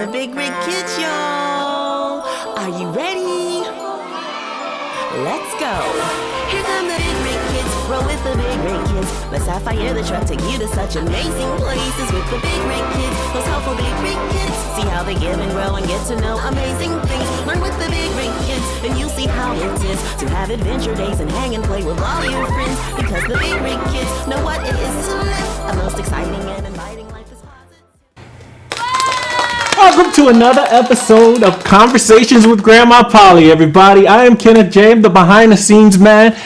the Big Rig Kids, y'all. Are you ready? Let's go. Here come the Big Rig Kids. Roll with the Big Rig Kids. Let's fire the truck, take you to such amazing places with the Big Rig Kids. Those helpful Big Rig Kids. See how they give and grow and get to know amazing things. Learn with the Big Rig Kids, and you'll see how it is to have adventure days and hang and play with all your friends. Because the Big Rig Kids know what it is to live a most exciting and inviting life. Welcome to another episode of Conversations with Grandma Polly, everybody. I am Kenneth James, the behind-the-scenes man,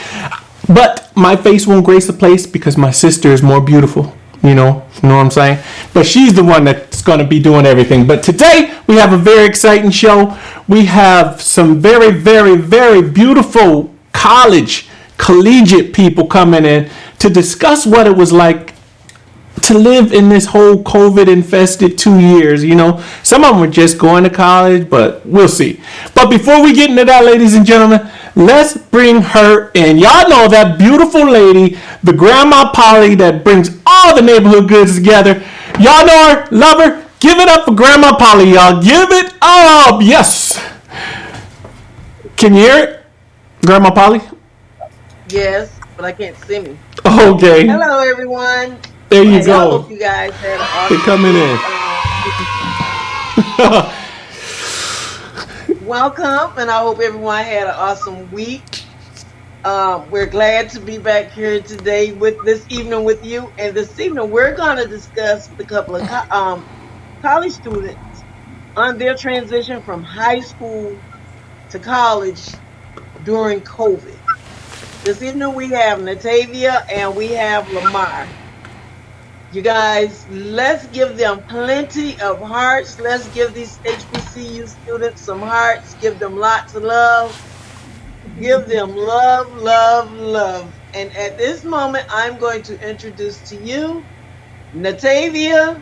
but my face won't grace the place because my sister is more beautiful. You know what I'm saying? But she's the one that's going to be doing everything. But today, we have a very exciting show. We have some very, very, very beautiful collegiate people coming in to discuss what it was like to live in this whole COVID infested 2 years. You know, some of them were just going to college, but we'll see. But before we get into that, ladies and gentlemen, let's bring her in. Y'all know that beautiful lady, the Grandma Polly that brings all the neighborhood goods together. Y'all know her, love her. Give it up for Grandma Polly, y'all. Give it up. Yes. Can you hear it, Grandma Polly? Yes, but I can't see me. Okay. Hello, everyone. There you go. I hope you guys had an awesome They're coming in. Welcome, and I hope everyone had an awesome week. We're glad to be back here today this evening with you. And this evening, we're going to discuss with a couple of college students on their transition from high school to college during COVID. This evening, we have Natavia and we have Lamar. You guys, let's give them plenty of hearts. Let's give these HBCU students some hearts. Give them lots of love. Give them love, love, love. And at this moment, I'm going to introduce to you Natavia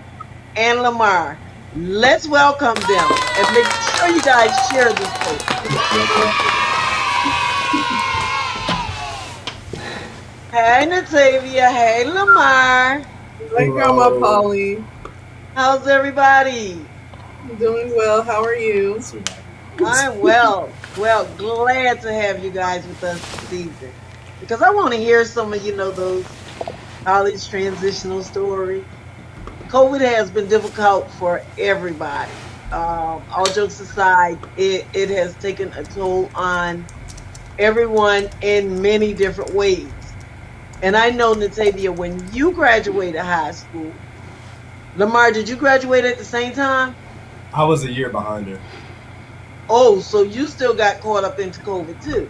and Lamar. Let's welcome them and make sure you guys share this post. Hey, Natavia. Hey, Lamar. Hi, Grandma Polly. How's everybody? Doing well. How are you? I'm well. Well, glad to have you guys with us this evening because I want to hear some of those college transitional stories. COVID has been difficult for everybody. All jokes aside, it has taken a toll on everyone in many different ways. And I know, Natavia, when you graduated high school, Lamar, did you graduate at the same time? I was a year behind her. Oh, so you still got caught up into COVID too.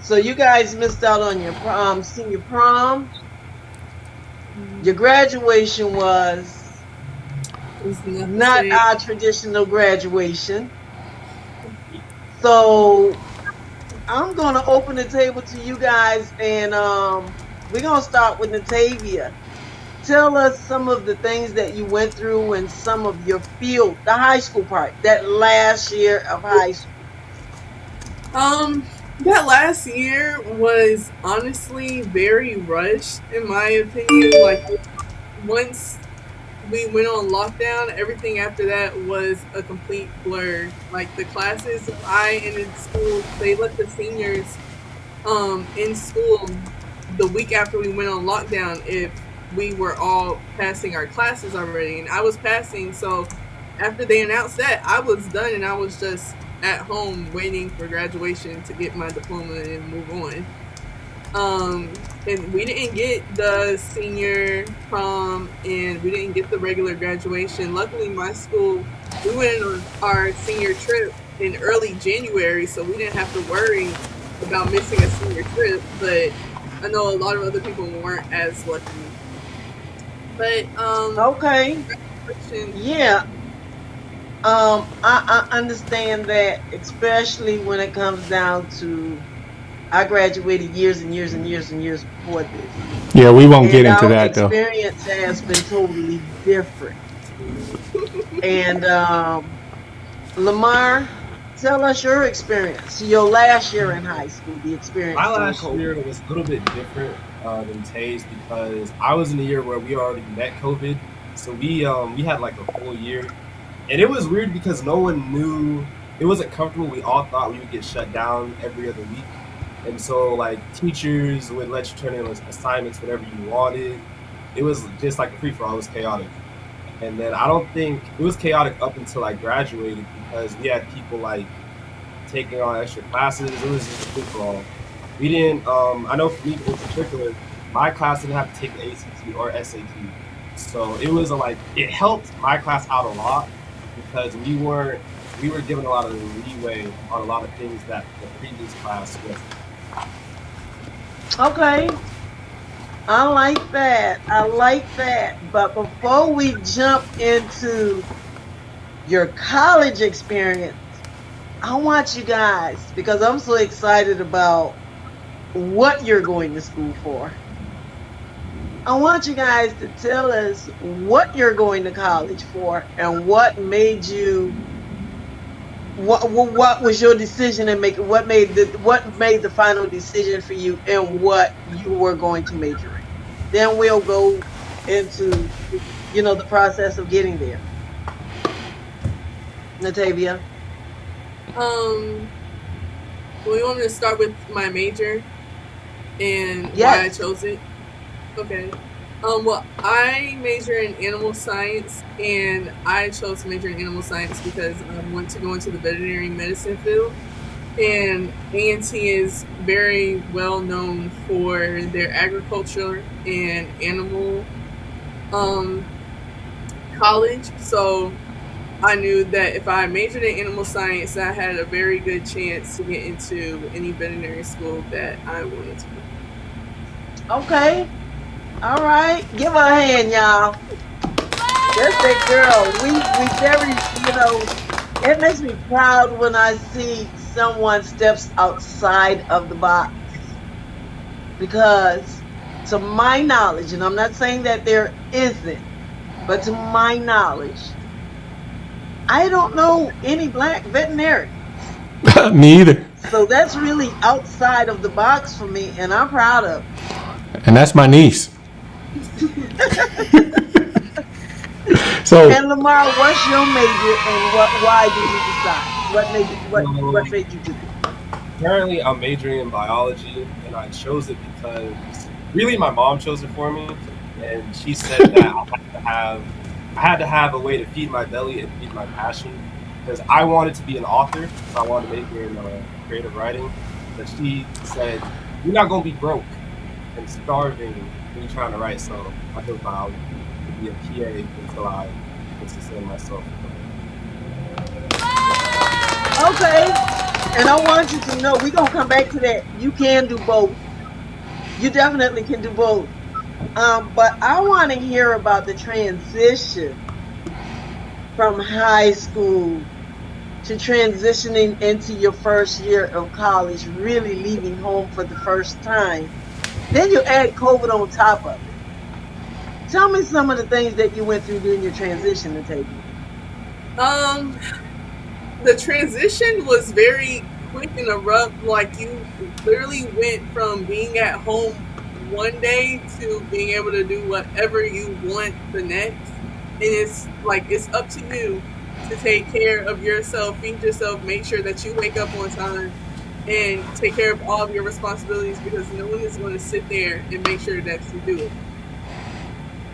So you guys missed out on your senior prom. Your graduation was not our traditional graduation. So I'm going to open the table to you guys and we're going to start with Natavia. Tell us some of the things that you went through and some of your field, the high school part, that last year of high school. That last year was honestly very rushed, in my opinion. Like, once we went on lockdown, everything after that was a complete blur. Like, the classes I ended school, they let the seniors in school the week after we went on lockdown if we were all passing our classes already, and I was passing. So after they announced that, I was done and I was just at home waiting for graduation to get my diploma and move on. And we didn't get the senior prom and we didn't get the regular graduation. Luckily, my school, we went on our senior trip in early January, so we didn't have to worry about missing a senior trip, but I know a lot of other people weren't as lucky. But okay, yeah, I understand that, especially when it comes down to I graduated years and years and years and years before this. Yeah, we won't get into that though. Our experience has been totally different. And Lamar, tell us your experience, your last year in high school, the experience. My last year was a little bit different than Tay's because I was in the year where we already met COVID. So we had like a full year And it was weird because no one knew. It wasn't comfortable. We all thought we would get shut down every other week. And so, like, teachers would let you turn in assignments, whatever you wanted. It was just like a free for all. It was chaotic. And then I don't think it was chaotic up until I graduated because we had people like taking on extra classes. It was just free for all. We didn't. I know for me in particular, my class didn't have to take the ACT or SAT, so it was it helped my class out a lot because we were given a lot of leeway on a lot of things that the previous class was. Okay. I like that. I like that. But before we jump into your college experience, I want you guys, because I'm so excited about what you're going to school for. I want you guys to tell us what you're going to college for and what made you, what was your decision and what made the final decision for you and what you were going to major in. Then we'll go into, the process of getting there. Natavia. We want me to start with my major and Yes. why I chose it. Okay. Well, I major in animal science, and I chose to major in animal science because I want to go into the veterinary medicine field. And A&T is very well known for their agriculture and animal college. So I knew that if I majored in animal science, I had a very good chance to get into any veterinary school that I wanted to. Okay. All right. Give her a hand, y'all. That's that girl. We very, it makes me proud when I see someone steps outside of the box. Because to my knowledge, and I'm not saying that there isn't, but to my knowledge, I don't know any black veterinarians. Me either. So that's really outside of the box for me, and I'm proud of it. And that's my niece. So. And Lamar, what's your major, and why did you decide? What made you do it? Currently, I'm majoring in biology, and I chose it because really my mom chose it for me, and she said that I had to have a way to feed my belly and feed my passion because I wanted to be an author, so I wanted to major in creative writing. But she said, "You're not gonna be broke and starving when you're trying to write." So I chose biology to be a PA until I can sustain myself. Okay. And I want you to know, we're going to come back to that. You can do both. You definitely can do both. But I want to hear about the transition from high school to transitioning into your first year of college, really leaving home for the first time. Then you add COVID on top of it. Tell me some of the things that you went through during your transition, Natavia. The transition was very quick and abrupt. Like, you literally went from being at home one day to being able to do whatever you want the next. And it's up to you to take care of yourself, feed yourself, make sure that you wake up on time, and take care of all of your responsibilities because no one is going to sit there and make sure that you do it.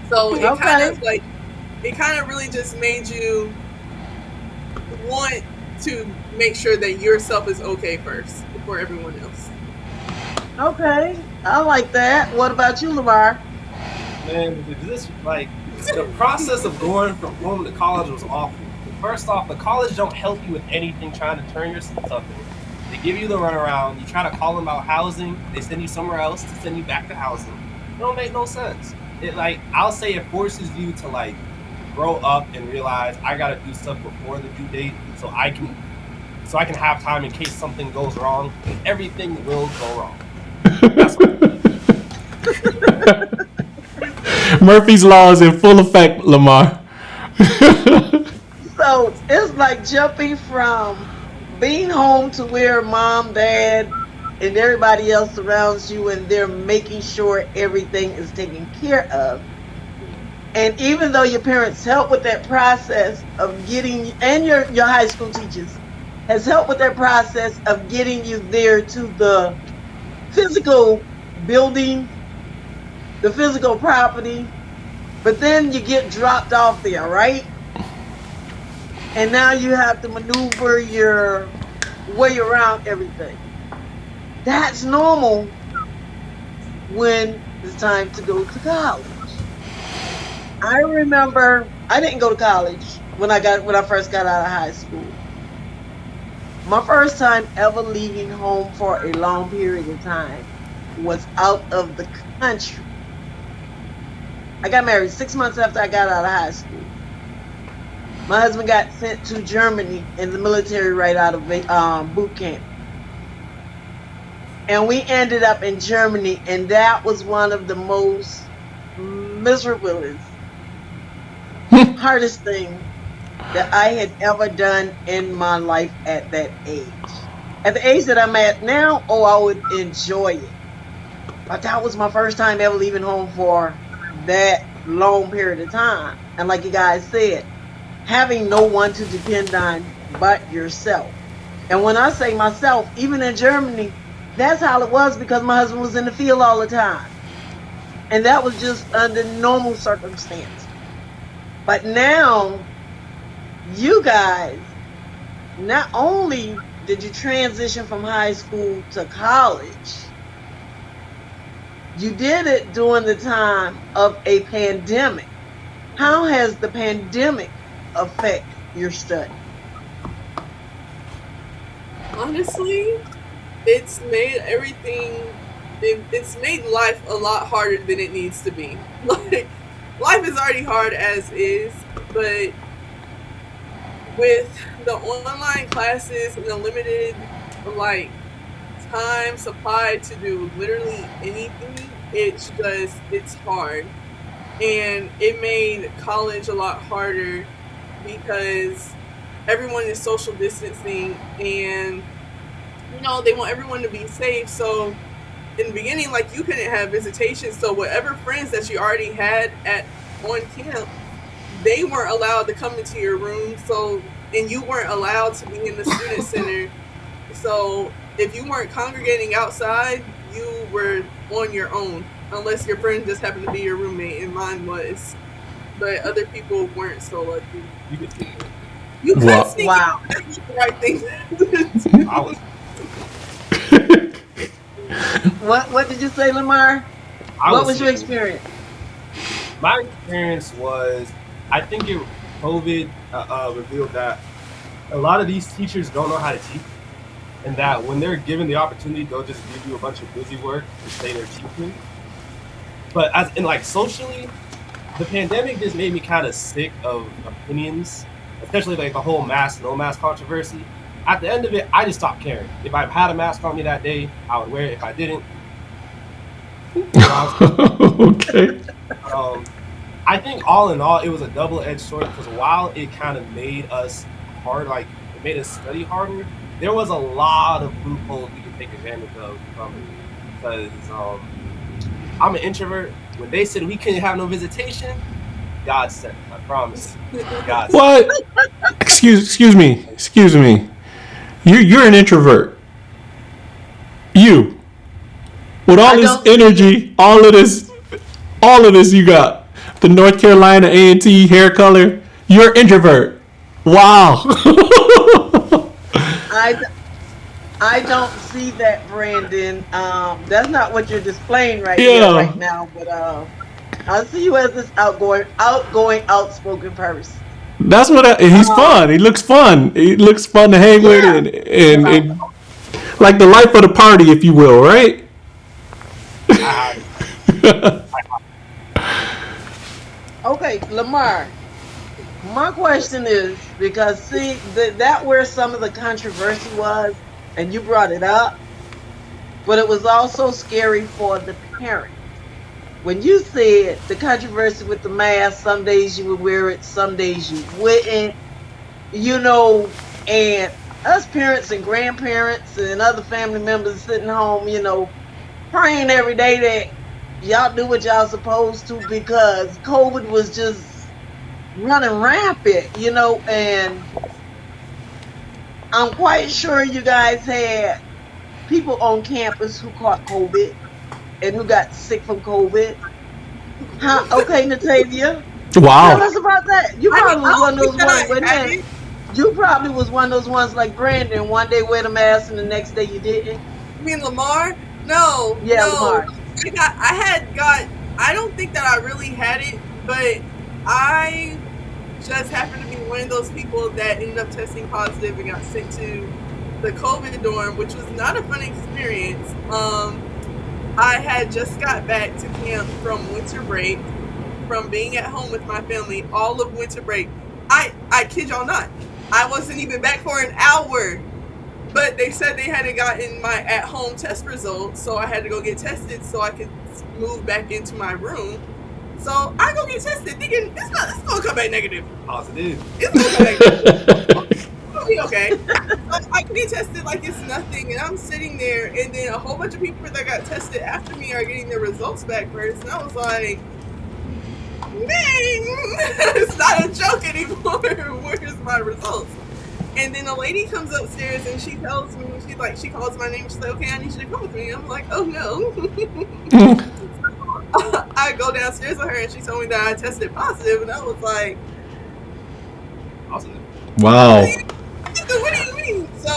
So it kind of really just made you want to make sure that yourself is okay first before everyone else. Okay, I like that. What about you, Lamar? Man, the process of going from home to college was awful. First off, the college don't help you with anything trying to turn your stuff in. They give you the runaround. You try to call them about housing. They send you somewhere else to send you back to housing. It don't make no sense. I'll say it forces you to grow up and realize I gotta do stuff before the due date so I can have time in case something goes wrong. Everything will go wrong. That's what Murphy's Law is in full effect, Lamar. So it's like jumping from being home to where mom, dad, and everybody else surrounds you and they're making sure everything is taken care of. And even though your parents help with that process of getting, and your high school teachers has helped with that process of getting you there to the physical building, the physical property, but then you get dropped off there, right? And now you have to maneuver your way around everything. That's normal when it's time to go to college. I remember I didn't go to college when I first got out of high school. My first time ever leaving home for a long period of time was out of the country. I got married 6 months after I got out of high school. My husband got sent to Germany in the military right out of boot camp. And we ended up in Germany, and that was one of the most miserable, hardest thing that I had ever done in my life at that age. At the age that I'm at now, I would enjoy it. But that was my first time ever leaving home for that long period of time. And like you guys said, having no one to depend on but yourself. And when I say myself, even in Germany, that's how it was because my husband was in the field all the time. And that was just under normal circumstances. But now, you guys, not only did you transition from high school to college, you did it during the time of a pandemic. How has the pandemic affect your study? Honestly, it's made it's made life a lot harder than it needs to be. Like, life is already hard as is, but with the online classes and the limited like time supplied to do literally anything, it's hard. And it made college a lot harder because everyone is social distancing and they want everyone to be safe. So in the beginning, like, you couldn't have visitation, so whatever friends that you already had on camp, they weren't allowed to come into your room, and you weren't allowed to be in the student center. So if you weren't congregating outside, you were on your own, unless your friend just happened to be your roommate, and mine was. But other people weren't so lucky. You could see it. You could Wow. sneak Wow. in. That's the right thing. I was What did you say, Lamar? What was your thinking- experience? My experience was, I think COVID revealed that a lot of these teachers don't know how to teach, and that when they're given the opportunity, they'll just give you a bunch of busy work and say they're teaching. But socially, the pandemic just made me kind of sick of opinions, especially like the whole mask, no mask controversy. At the end of it, I just stopped caring. If I had a mask on me that day, I would wear it. If I didn't, Okay. I think all in all, it was a double-edged sword because while it kind of made us hard, like it made us study harder, there was a lot of loopholes we could take advantage of from it. Because I'm an introvert. When they said we couldn't have no visitation, God said it. I promise. God said it. What? Excuse me. You're an introvert. You, with all I this don't- energy, all of this you got, the North Carolina A&T hair color. You're an introvert. Wow. I don't see that, Brandon. That's not what you're displaying right Yeah. here, right now. But I see you as this outgoing, outspoken person. That's what he's fun. He looks fun. He looks fun to hang with, and like the life of the party, if you will, right? Okay, Lamar. My question is because that where some of the controversy was, and you brought it up, but it was also scary for the parents. When you said the controversy with the mask, some days you would wear it, some days you wouldn't, and us parents and grandparents and other family members sitting home, praying every day that y'all do what y'all supposed to because COVID was just running rampant, and I'm quite sure you guys had people on campus who caught COVID and who got sick from COVID. How? Okay, Natavia, tell Wow. us about that. You probably I was one don't of think those that ones. I Wait a had minute. it. You probably was one of those ones like Brandon. One day wear the mask and the next day you didn't. You mean Lamar? No, Yeah, no. Lamar. I don't think that I really had it, but I just happened to be one of those people that ended up testing positive and got sent to the COVID dorm, which was not a fun experience. I had just got back to camp from winter break, from being at home with my family all of winter break. I kid y'all not. I wasn't even back for an hour. But they said they hadn't gotten my at-home test results, so I had to go get tested so I could move back into my room. So I go get tested, thinking it's gonna come back negative. Positive. It's gonna come back negative. It'll be okay. So I get tested like it's nothing, and I'm sitting there, and then a whole bunch of people that got tested after me are getting their results back first, and I was like, dang, it's not a joke anymore. Where's my results? And then a lady comes upstairs and she tells me, she calls my name. She's like, okay, I need you to come with me. I'm like, oh no. I go downstairs with her and she told me that I tested positive, and I was like, Positive. Wow. what do you mean? So,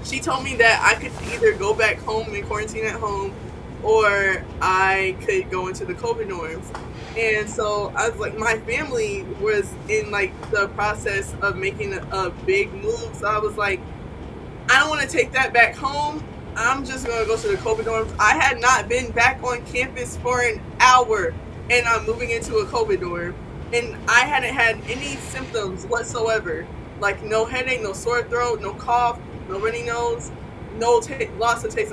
she told me that I could either go back home and quarantine at home, or I could go into the COVID norms. And so I was like, my family was in like the process of making a big move. So I was like, I don't want to take that back home. I'm just going to go to the COVID dorms. I had not been back on campus for an hour, and I'm moving into a COVID dorm. And I hadn't had any symptoms whatsoever. Like no headache, no sore throat, no cough, no runny nose, no loss of taste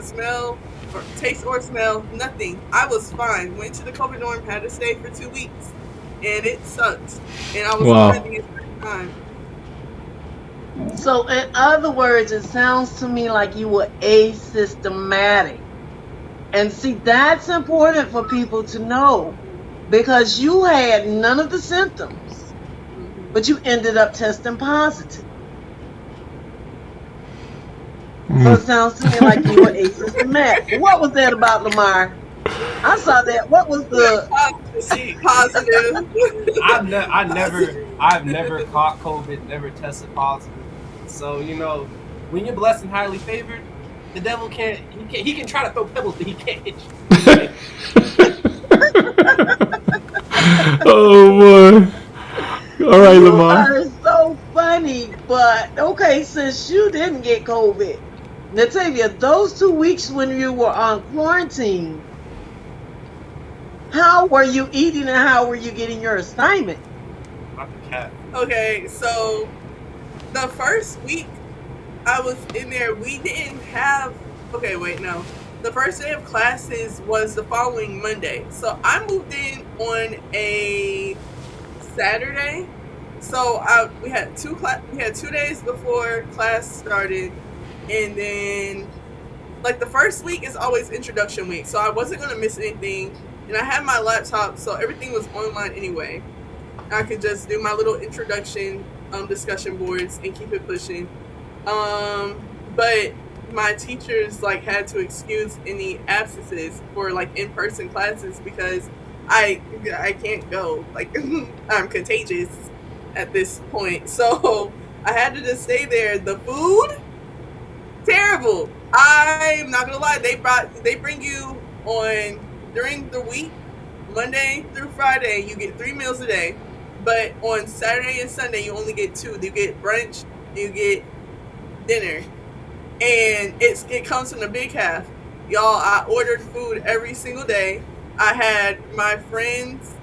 or smell, nothing. I was fine. Went to the COVID dorm, had to stay for 2 weeks, and it sucked. And I was Wow. fine the entire time. So, in other words, it sounds to me like you were asymptomatic. And see, that's important for people to know because you had none of the symptoms, but you ended up testing positive. So it sounds to me like you were asymptomatic. What was that about, Lamar? I saw that. What was the Positive. I've never caught COVID, never tested positive. So when you're blessed and highly favored, the devil he can try to throw pebbles, but he can't hit you. Oh boy. All right, You Lamar. are so funny, but okay, since you didn't get COVID, Natavia, those 2 weeks when you were on quarantine, how were you eating and how were you getting your assignment? Not the cat. Okay, so the first week I was in there, we didn't have. Okay, wait, no. The first day of classes was the following Monday. So I moved in on a Saturday. So we had 2 days before class started, and then like the first week is always introduction week. So I wasn't gonna miss anything, and I had my laptop, so everything was online anyway. I could just do my little introduction discussion boards and keep it pushing. But my teachers like had to excuse any absences for like in-person classes because I can't go. Like I'm contagious at this point. So I had to just stay there. The food, terrible. I'm not gonna lie, they bring you on during the week, Monday through Friday, you get 3 meals a day. But on Saturday and Sunday, you only get 2. You get brunch, you get dinner, and it comes from the big half. Y'all, I ordered food every single day. I had my friends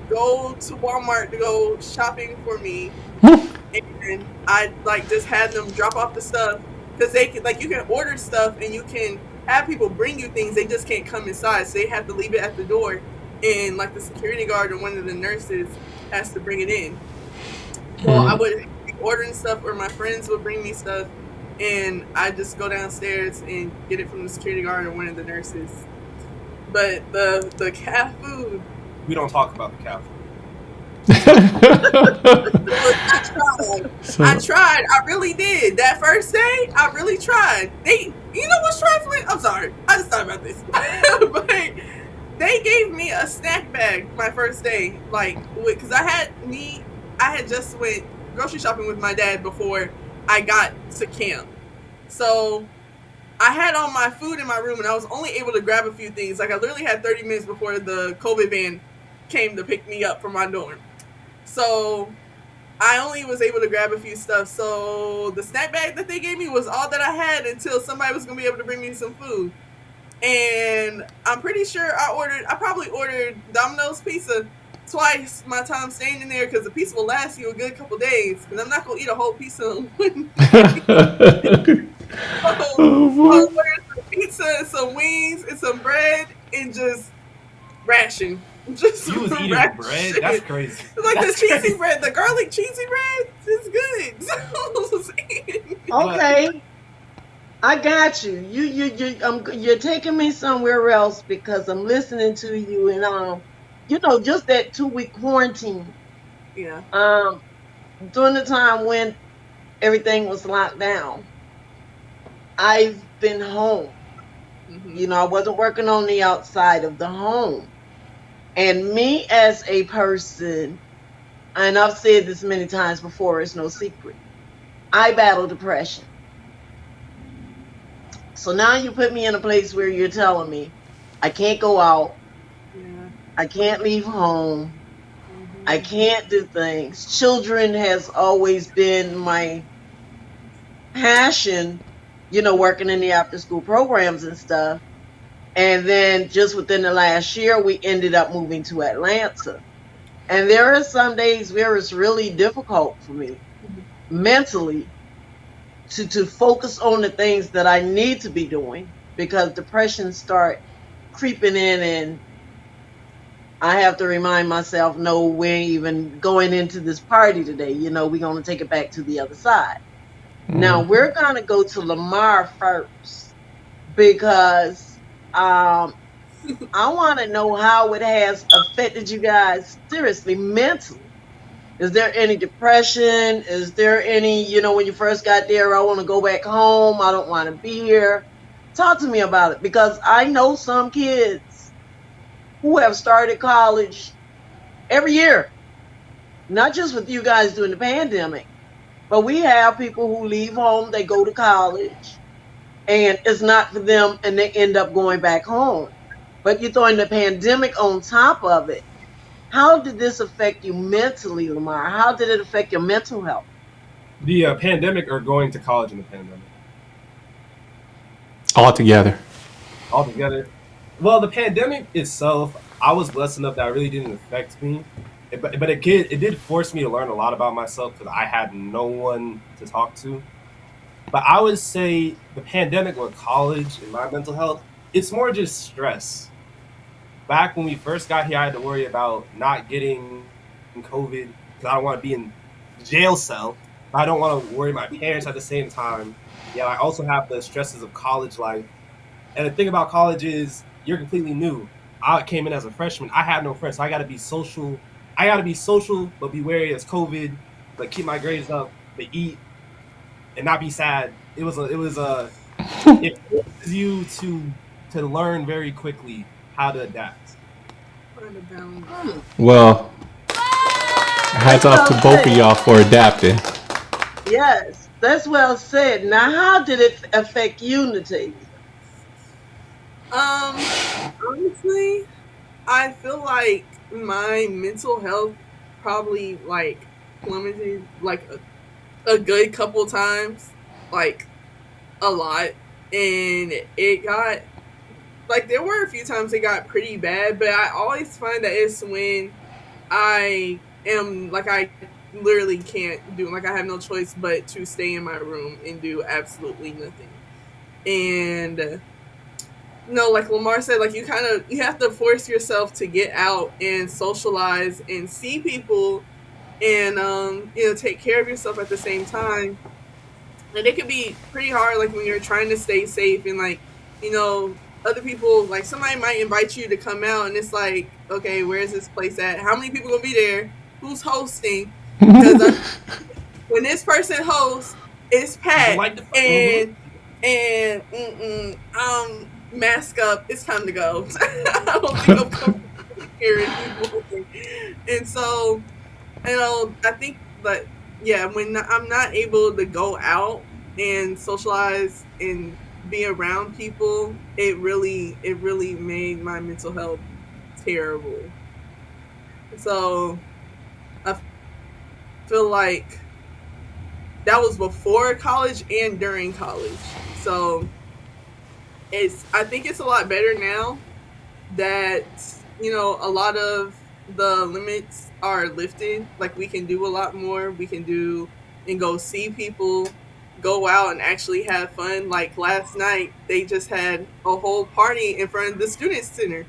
go to Walmart to go shopping for me, and I like just had them drop off the stuff because they can, like, you can order stuff and you can have people bring you things. They just can't come inside, so they have to leave it at the door, and like the security guard or one of the nurses has to bring it in. So I would be ordering stuff, or my friends would bring me stuff, and I just go downstairs and get it from the security guard or one of the nurses. But the cat food, We don't talk about the cat food. look, I tried. So, I really did. That first day, I really tried. You know what's trifling? I'm sorry. I just thought about this. But they gave me a snack bag my first day, like, because I had just went grocery shopping with my dad before I got to camp. So I had all my food in my room, and I was only able to grab a few things. Like, I literally had 30 minutes before the COVID van came to pick me up from my dorm. So I only was able to grab a few stuff. So the snack bag that they gave me was all that I had until somebody was gonna be able to bring me some food. And I'm pretty sure I probably ordered Domino's pizza twice my time staying in there, because the pizza will last you a good couple days. Because I'm not gonna eat a whole pizza in one day. So I oh, ordered some pizza and some wings and some bread and just ration. Just You was eating ration. bread? That's crazy. Like That's the cheesy crazy. bread, the garlic cheesy bread is good. So I was eating. Okay, I got you. You're taking me somewhere else because I'm listening to you, and just that 2 week quarantine. Yeah. Um, during the time when everything was locked down, I've been home. Mm-hmm. I wasn't working on the outside of the home. And me as a person, and I've said this many times before, it's no secret, I battle depression. So now you put me in a place where you're telling me I can't go out, Yeah. I can't leave home, I Mm-hmm. can't do things. Children has always been my passion, working in the after school programs and stuff. And then just within the last year, we ended up moving to Atlanta. And there are some days where it's really difficult for me mentally to focus on the things that I need to be doing because depression start creeping in, and I have to remind myself, no, we ain't even going into this party today. We're going to take it back to the other side. Now we're going to go to Lamar first because I want to know how it has affected you guys seriously mentally. Is there any depression? Is there any, when you first got there, I want to go back home. I don't want to be here. Talk to me about it because I know some kids who have started college every year, not just with you guys during the pandemic, but we have people who leave home, they go to college, and it's not for them, and they end up going back home. But you're throwing the pandemic on top of it. How did this affect you mentally, Lamar? How did it affect your mental health? The pandemic or going to college in the pandemic all together. altogether. Well, the pandemic itself, I was blessed enough that it really didn't affect me. But it did force me to learn a lot about myself because I had no one to talk to. But I would say the pandemic with college and my mental health, it's more just stress. Back when we first got here, I had to worry about not getting COVID because I don't want to be in jail cell. I don't want to worry my parents at the same time. Yeah, I also have the stresses of college life. And the thing about college is you're completely new. I came in as a freshman. I had no friends, so I got to be social. I got to be social, but be wary as COVID, but keep my grades up, but eat and not be sad. It forces you to learn very quickly how to adapt. Find a balance. Well, hats That's off to well both of said. y'all for adapting. Yes, that's well said. Now, how did it affect you, Natavia? Honestly, I feel like my mental health probably like plummeted like a good couple times, like a lot, and it got like there were a few times it got pretty bad, but I always find that it's when I am like I literally can't do, like I have no choice but to stay in my room and do absolutely nothing. And no, like Lamar said, like you have to force yourself to get out and socialize and see people and take care of yourself at the same time. And it can be pretty hard, like when you're trying to stay safe and like you know other people, like somebody might invite you to come out, and it's like, okay, where's this place at? How many people gonna be there? Who's hosting? Because when this person hosts, it's People packed, like the mask up. It's time to go. I don't think I'm coming here anymore. And so, I think, but yeah, when I'm not able to go out and socialize and be around people, it really made my mental health terrible. So I feel like that was before college and during college. So I think it's a lot better now that, a lot of the limits are lifted. Like, we can do a lot more. We can do and go see people, go out and actually have fun. Like last night, they just had a whole party in front of the student center.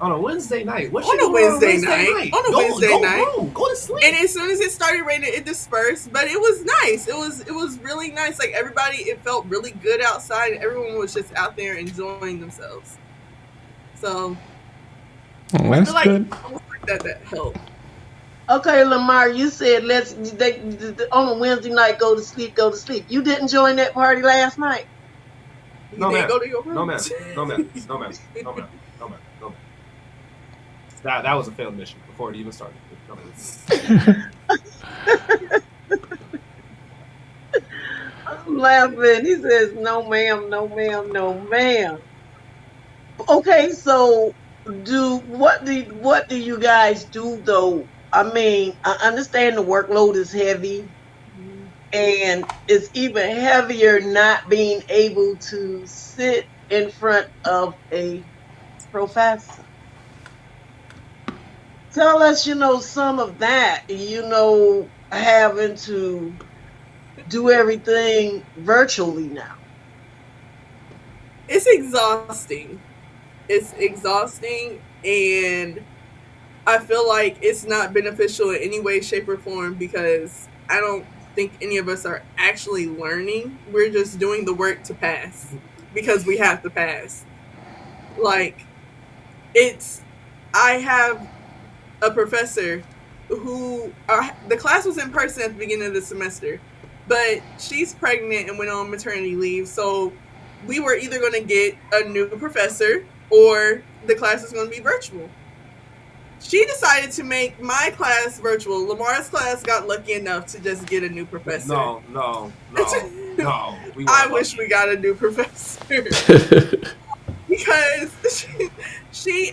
On a Wednesday night. What On you a doing Wednesday night. On a Wednesday night. Home. Go to sleep. And as soon as it started raining, it dispersed. But it was nice. It was really nice. Like, everybody, it felt really good outside. Everyone was just out there enjoying themselves. So That's I feel good. like that helped. Okay, Lamar, you said on a Wednesday night go to sleep. You didn't join that party last night? No, You didn't ma'am. go to your room? No, ma'am. No, ma'am. No, ma'am. No, ma'am. No, ma'am. No, ma'am. That was a failed mission before it even started. No, ma'am. I'm laughing. He says, "No, ma'am. No, ma'am. No, ma'am." Okay, so what do you guys do though? I mean, I understand the workload is heavy, and it's even heavier not being able to sit in front of a professor. Tell us, some of that, having to do everything virtually now. It's exhausting. It's exhausting, and I feel like it's not beneficial in any way, shape, or form, because I don't think any of us are actually learning. We're just doing the work to pass because we have to pass. Like, I have a professor who, the class was in person at the beginning of the semester, but she's pregnant and went on maternity leave. So we were either going to get a new professor or the class was going to be virtual. She decided to make my class virtual. Lamar's class got lucky enough to just get a new professor. No. I wish we got a new professor. Because she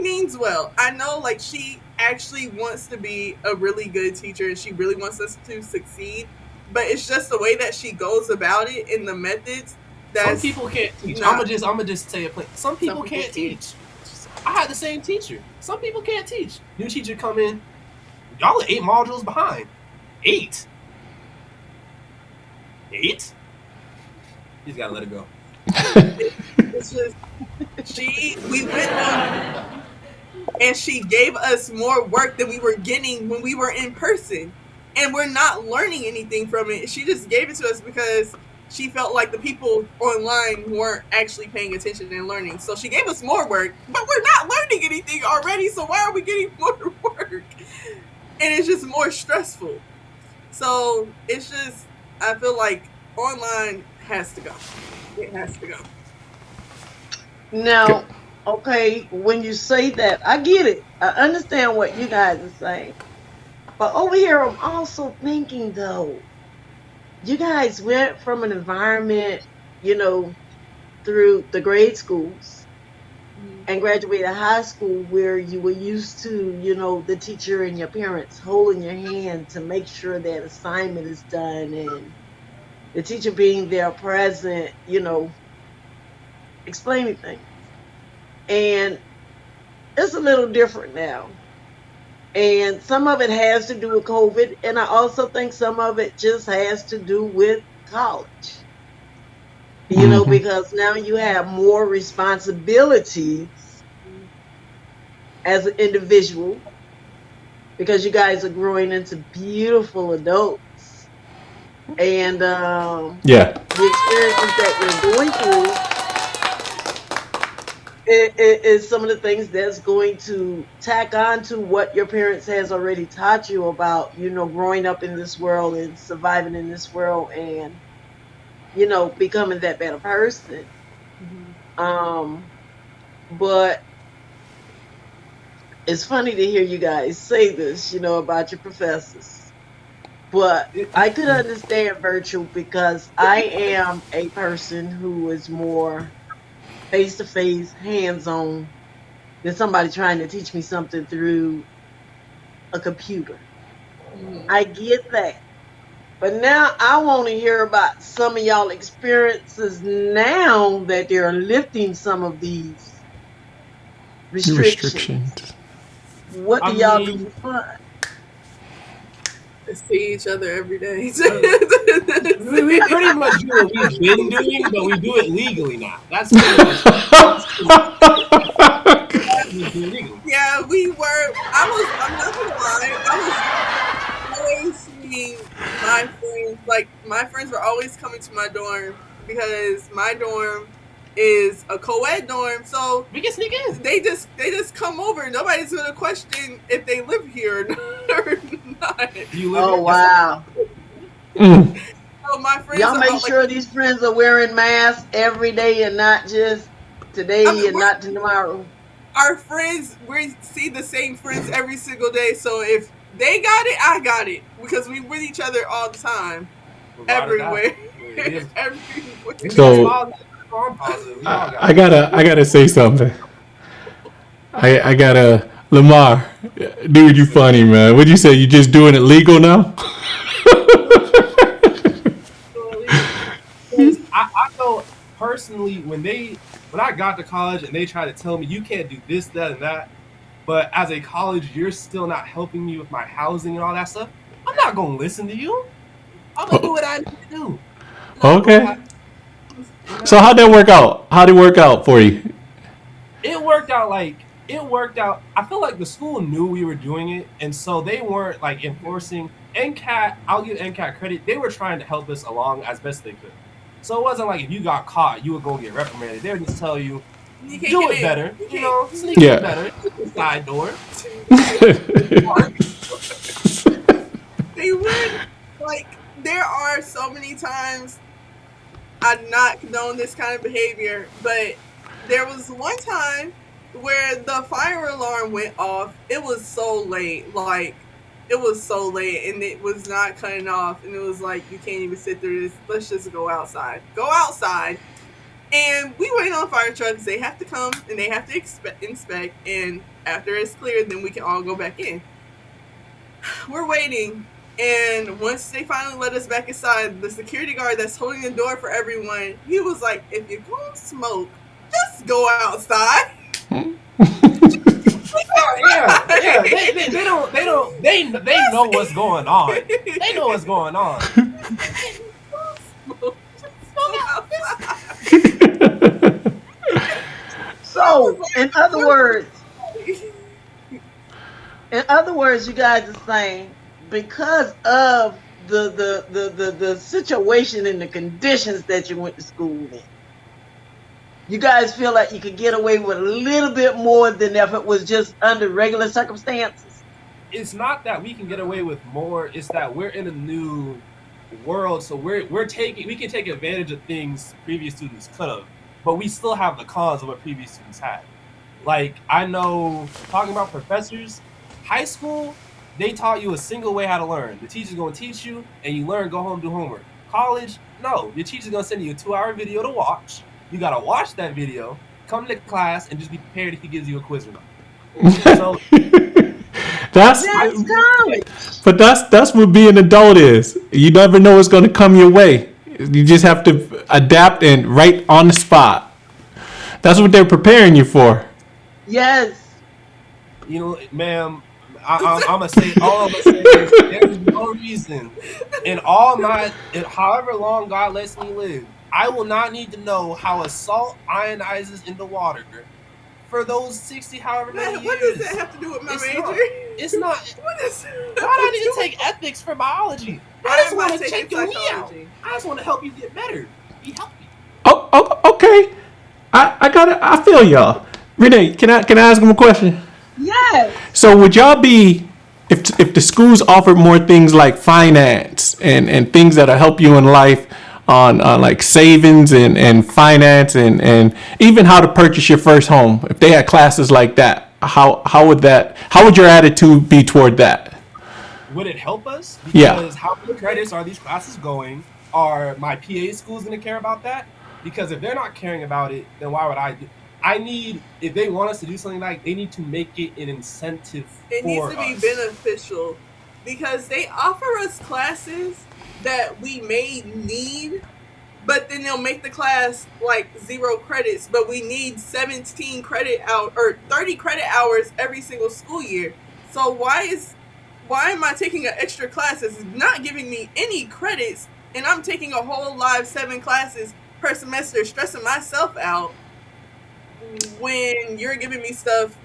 means well. I know, like, she actually wants to be a really good teacher and she really wants us to succeed. But it's just the way that she goes about it and the methods. Some people can't teach. I'm gonna just say it plain. Some people can't teach. I had the same teacher. Some people can't teach. New teacher come in. Y'all are 8 modules behind. 8? 8? You just gotta let it go. It's just, we went on, and she gave us more work than we were getting when we were in person, and we're not learning anything from it. She just gave it to us because she felt like the people online weren't actually paying attention and learning. So she gave us more work, but we're not learning anything already. So why are we getting more work? And it's just more stressful. So it's just, I feel like online has to go. It has to go. Now, okay, when you say that, I get it. I understand what you guys are saying. But over here, I'm also thinking, though, you guys went from an environment, through the grade schools and graduated high school where you were used to, the teacher and your parents holding your hand to make sure that assignment is done, and the teacher being there present, explaining things. And it's a little different now. And some of it has to do with COVID. And I also think some of it just has to do with college. Because now you have more responsibilities as an individual, because you guys are growing into beautiful adults. And the experiences that you're going through it is some of the things that's going to tack on to what your parents has already taught you about, growing up in this world and surviving in this world and, becoming that better person. Um, but it's funny to hear you guys say this, about your professors. But I could understand virtual because I am a person who is more face to face, hands on than somebody trying to teach me something through a computer. I get that. But now I want to hear about some of y'all experiences now that they're lifting some of these Your restrictions. restrictions. What do I y'all do mean, for fun? See each other every day. we pretty much do what we've been doing, but we do it legally now. That's pretty much we do it legally. Yeah, we were. I'm not gonna lie. I was always seeing my friends. Like my friends were always coming to my dorm because my dorm is a co-ed dorm. So We can sneak in. they just come over. Nobody's gonna question if they live here or not. Do you live Oh here? wow! Mm. So my friends Y'all are make all, sure these friends are wearing masks every day and not just today I mean, and not tomorrow. our friends. We see the same friends every single day. So if they got it, I got it because we with each other all the time, Without a doubt. everywhere, Yeah. everywhere. So I'm positive. We all got I gotta say something. I gotta Lamar, dude, you funny man. What'd you say? You just doing it legal now? I know personally when I got to college and they tried to tell me you can't do this, that, and that, but as a college you're still not helping me with my housing and all that stuff. I'm not gonna listen to you. I'm gonna do what I need to do. Okay. So how'd that work out? How'd it work out for you? It worked out. I feel like the school knew we were doing it, and so they weren't like enforcing. NCAT, I'll give NCAT credit. They were trying to help us along as best they could. So it wasn't like if you got caught, you would go get reprimanded. They would just tell you, You can't do get it in. better. You You know, can't. sneak Yeah. it better. Take the side door. They would like. There are so many times I not condone this kind of behavior, but there was one time where the fire alarm went off. It was so late, like it was so late, and it was not cutting off. And it was like you can't even sit through this. Let's just go outside. Go outside. And we wait on fire trucks. They have to come and they have to inspect. And after it's cleared, then we can all go back in. We're waiting. And once they finally let us back inside, the security guard that's holding the door for everyone, he was like, if you're going to smoke, just go outside. Yeah. They know what's going on. They know what's going on. So, in other words, you guys are saying because of the situation and the conditions that you went to school in, you guys feel like you could get away with a little bit more than if it was just under regular circumstances? It's not that we can get away with more. It's that we're in a new world, so we can take advantage of things previous students could have, but we still have the cons of what previous students had. Like I know, talking about professors, high school, they taught you a single way how to learn. The teacher's gonna teach you, and you learn. Go home, do homework. College, no, your teacher's gonna send you a 2-hour video to watch. You gotta watch that video, come to class, and just be prepared if he gives you a quiz or not. So That's college. but that's what being an adult is. You never know what's gonna come your way. You just have to adapt and right on the spot. That's what they're preparing you for. Yes. you know, ma'am, I'm gonna say all I'm gonna say is there's no reason in however long God lets me live, I will not need to know how a salt ionizes into water for those 60 however many years. What does that have to do with my major? It's not. What is? Why do I need to take ethics for biology? I just want to check you out. I just want to help you get better. Be healthy. Oh, okay. I feel y'all. Renee, can I ask him a question? Yes. So would y'all be if the schools offered more things like finance and things that'll help you in life on like savings and finance and even how to purchase your first home, if they had classes like that, how would your attitude be toward that? Would it help us? Yeah. Because how many credits are these classes going? Are my PA schools going to care about that? Because if they're not caring about it, then why would I do? I need, if they want us to do something, like, they need to make it an incentive It needs for to be us. beneficial because they offer us classes that we may need, but then they'll make the class like 0 credits, but we need 17 credit out or 30 credit hours every single school year. So why am I taking an extra class that's not giving me any credits, and I'm taking a whole live 7 classes per semester, stressing myself out when you're giving me stuff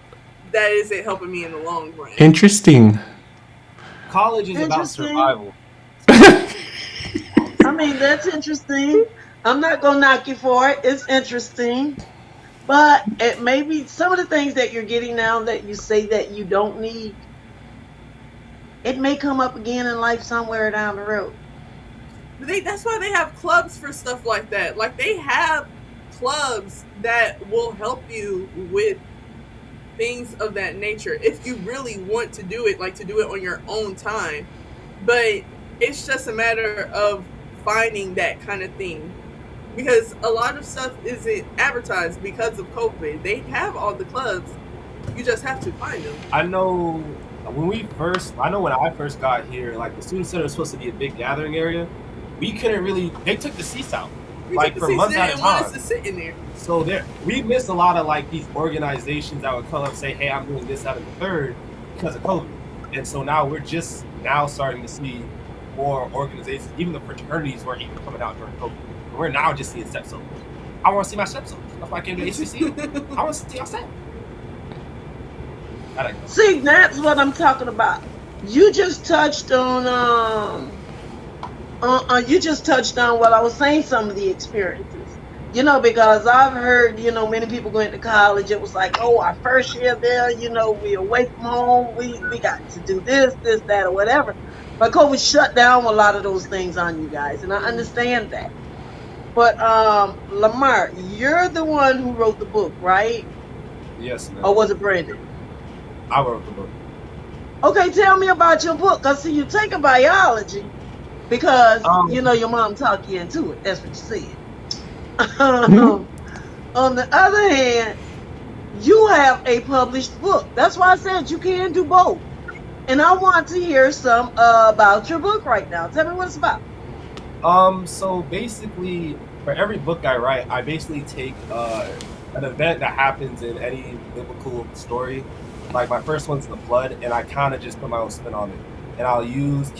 that isn't helping me in the long run? Interesting. College is about Interesting. survival. I mean, that's interesting. I'm not gonna knock you for it. It's interesting. But it may be some of the things that you're getting now that you say that you don't need, it may come up again in life somewhere down the road. That's why they have clubs for stuff like that. Like, they have clubs that will help you with things of that nature if you really want to do it, like to do it on your own time. But it's just a matter of finding that kind of thing, because a lot of stuff isn't advertised because of COVID. They have all the clubs, you just have to find them. I know when I first got here, like, the student center was supposed to be a big gathering area. We couldn't really, they took the seats out, like, for months at a and want us time. to sit in there. So we missed a lot of, like, these organizations that would come up and say, hey, I'm doing this, that, and the third because of COVID. And so now we're just now starting to see more organizations. Even the fraternities weren't even coming out during COVID. We're now just seeing stepsons. I want to see my stepsons. That's why I came to HBC. I want to see y'all step. See, that's what I'm talking about. You just touched on what I was saying, some of the experiences. Because I've heard, many people going to college, it was like, oh, our first year there, we away from home, we got to do this, that, or whatever. But COVID shut down a lot of those things on you guys, and I understand that. But Lamar, you're the one who wrote the book, right? Yes, ma'am. Or was it Brandon? I wrote the book. Okay, tell me about your book. Because, see, you take a biology because, your mom talked you into it. That's what you said. On the other hand, you have a published book. That's why I said you can do both. And I want to hear some about your book right now. Tell me what it's about. So basically, for every book I write, I basically take an event that happens in any biblical story. Like, my first one's the flood, and I kind of just put my own spin on it. And I'll use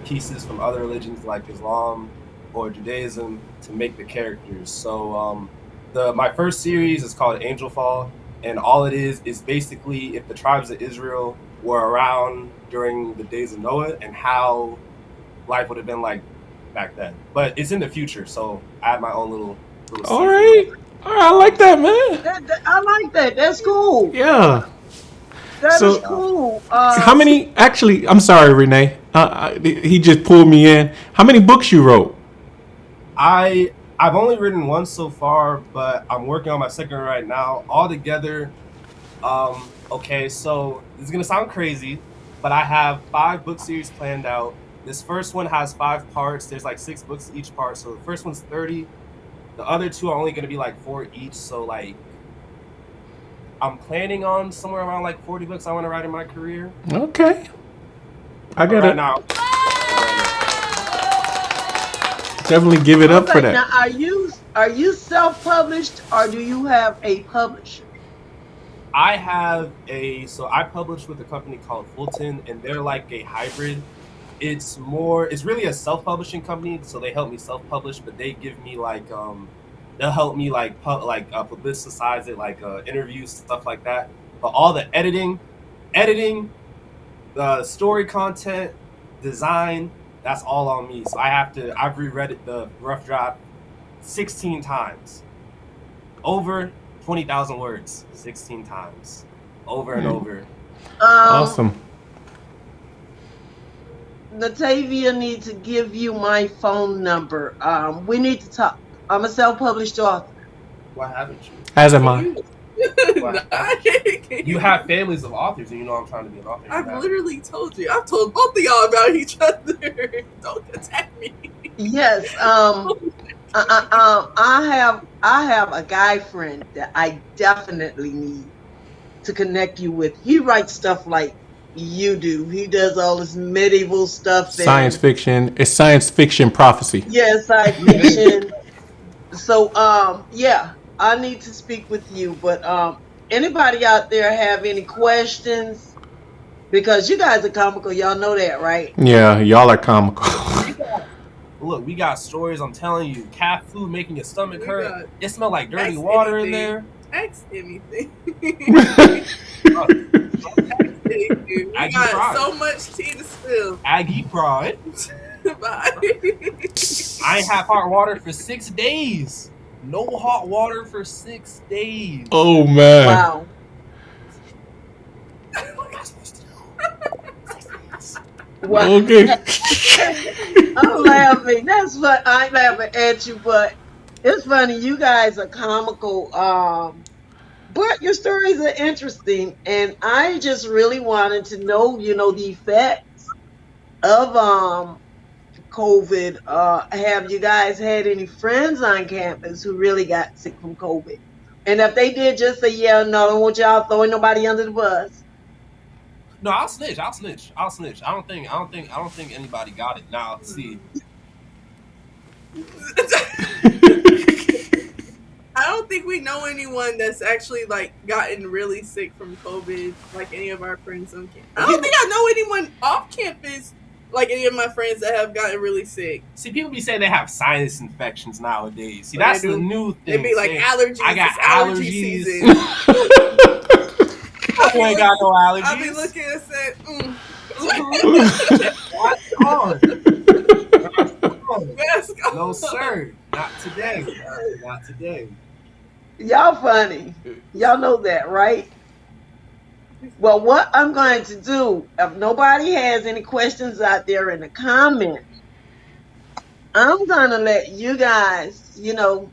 pieces from other religions like Islam or Judaism to make the characters. So my first series is called Angel Fall, and all it is basically if the tribes of Israel were around during the days of Noah and how life would have been like back then. But it's in the future, so I have my own little All right. I like that, man. I like that. That's cool. Yeah. That is cool. How many? Actually, I'm sorry, Renee. He just pulled me in. How many books you wrote? I've only written one so far, but I'm working on my second one right now. Altogether, okay, so this is gonna sound crazy, but I have 5 book series planned out. This first one has 5 parts. There's like 6 books each part. So the first one's 30. The other 2 are only gonna be like 4 each. So, like, I'm planning on somewhere around like 40 books I want to write in my career. Okay. I got right it. now. Definitely give it up for that. Now, are you self-published or do you have a publisher? I publish with a company called Fulton, and they're like a hybrid. It's really a self-publishing company, so they help me self-publish, but they give me like they'll help me publicize it, like interviews, stuff like that. But all the editing, the story content, design, that's all on me. So I've reread the rough draft 16 times over 20,000 words, 16 times, over and over. Awesome. Natavia needs to give you my phone number. We need to talk. I'm a self-published author. Why haven't you? As am Can I. you? Why Nah, haven't can You have families of authors, and you know I'm trying to be an author. You I've haven't. literally told you. I've told both of y'all about each other. Don't attack me. Yes. I have a guy friend that I definitely need to connect you with. He writes stuff like you do. He does all this medieval stuff Science and fiction. It's science fiction prophecy. science fiction. So yeah, I need to speak with you. But anybody out there have any questions? Because you guys are comical, y'all know that, right? Yeah, y'all are comical. Look, we got stories. I'm telling you, cat food making your stomach We hurt. got It smelled like dirty text water in anything. there. Text anything. Aggie We got pride. so much tea to spill. Aggie pride. Bye. I ain't have hot water for 6 days. No hot water for 6 days. Oh man. Wow. What am I supposed to do? 6 days. Well, Okay. I'm laughing. That's what I'm laughing at you, but it's funny. You guys are comical. But your stories are interesting, and I just really wanted to know, the effects of COVID. Have you guys had any friends on campus who really got sick from COVID? And if they did, just say, yeah, no, I don't want y'all throwing nobody under the bus. No, I'll snitch. I don't think anybody got it. Now, see. I don't think we know anyone that's actually like gotten really sick from COVID, like any of our friends on campus. I don't think I know anyone off campus, like any of my friends that have gotten really sick. See, people be saying they have sinus infections nowadays. See, But that's they the do. new thing. They be like saying, allergies. I got It's allergy allergies. season. You ain't got no allergies. I'll be looking and saying, mask on. No, sir. Not today. Not today. Y'all funny. Y'all know that, right? Well, what I'm going to do, if nobody has any questions out there in the comments, I'm going to let you guys, y'all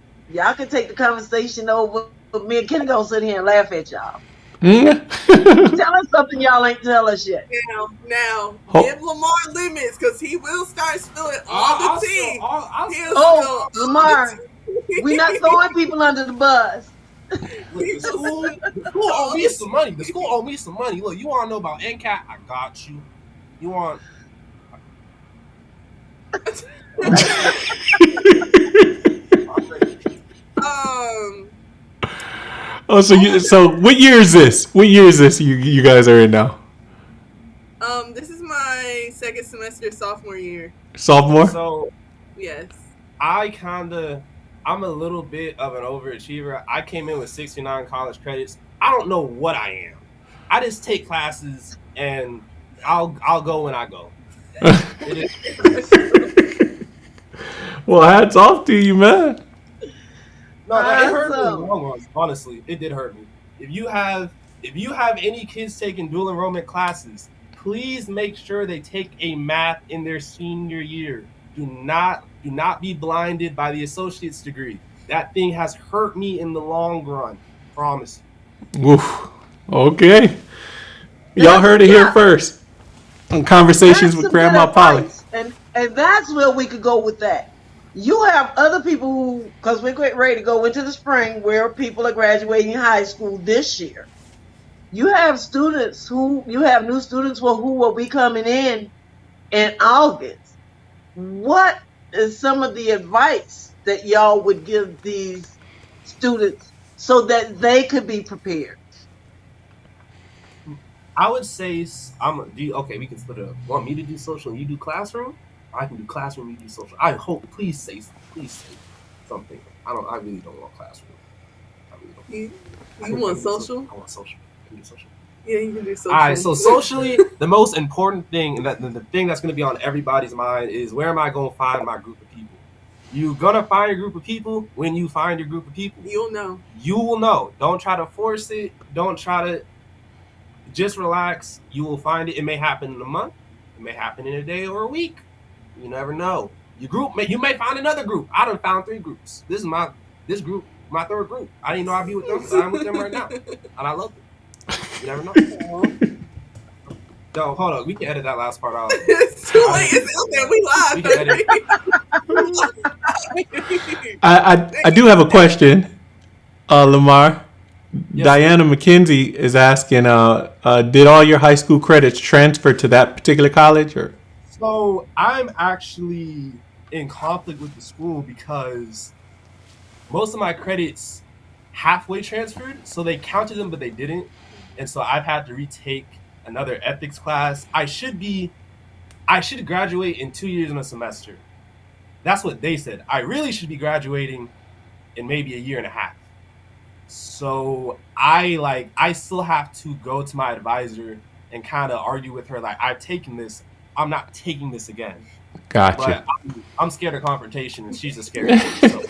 can take the conversation over. Me and Kenny going to sit here and laugh at y'all. Tell us something y'all ain't tell us yet. Now, Oh. give Lamar limits because he will start spilling all the tea. Oh, Lamar, we're not throwing people under the bus. The school owe me some money. The school owe me some money. Look, you want to know about NCAT? I got you. You want? Oh, so what year is this? What year is this you guys are in now? This is my second semester sophomore year. Sophomore? So Yes. I'm a little bit of an overachiever. I came in with 69 college credits. I don't know what I am. I just take classes and I'll go when I go. Well, hats off to you, man. No, it hurt me in the Awesome. long run. Honestly, it did hurt me. If you have any kids taking dual enrollment classes, please make sure they take a math in their senior year. Do not be blinded by the associate's degree. That thing has hurt me in the long run. Promise. Woof. Okay. Y'all heard it here first. On Conversations That's with some Grandma good Polly. advice. And that's where we could go with that. You have other people who, because we're getting ready to go into the spring where people are graduating high school this year. You have new students who will be coming in August. What is some of the advice that y'all would give these students so that they could be prepared? I would say we can split it up. Want me to do social and you do classroom? I can do classroom, you do social. I hope. Please say something. I really don't want classroom. I really don't. You want social? I want social. Can you do social? Yeah, you can do social. All right. So socially, the most important thing, and the thing that's going to be on everybody's mind is where am I going to find my group of people? You're gonna find your group of people. When you find your group of people, You'll know. you will know. Don't try to force it. Don't try to. Just relax. You will find it. It may happen in a month. It may happen in a day or a week. You never know. Your group, you may find another group. I done found 3 groups. This group, my 3rd group. I didn't know I'd be with them, but I'm with them right now, and I love them. You never know. No, hold on. We can edit that last part out. It's too late. It's okay. We live. I do have a question, Lamar. Yes, Diana McKenzie is asking, did all your high school credits transfer to that particular college? Or So I'm actually in conflict with the school because most of my credits halfway transferred, so they counted them, but they didn't. And so I've had to retake another ethics class. I should graduate in 2 years in a semester. That's what they said. I really should be graduating in maybe a year and a half. So I still have to go to my advisor and kind of argue with her, like, I've taken this, I'm not taking this again. gotcha. But I'm scared of confrontation, and she's a scared of me. So.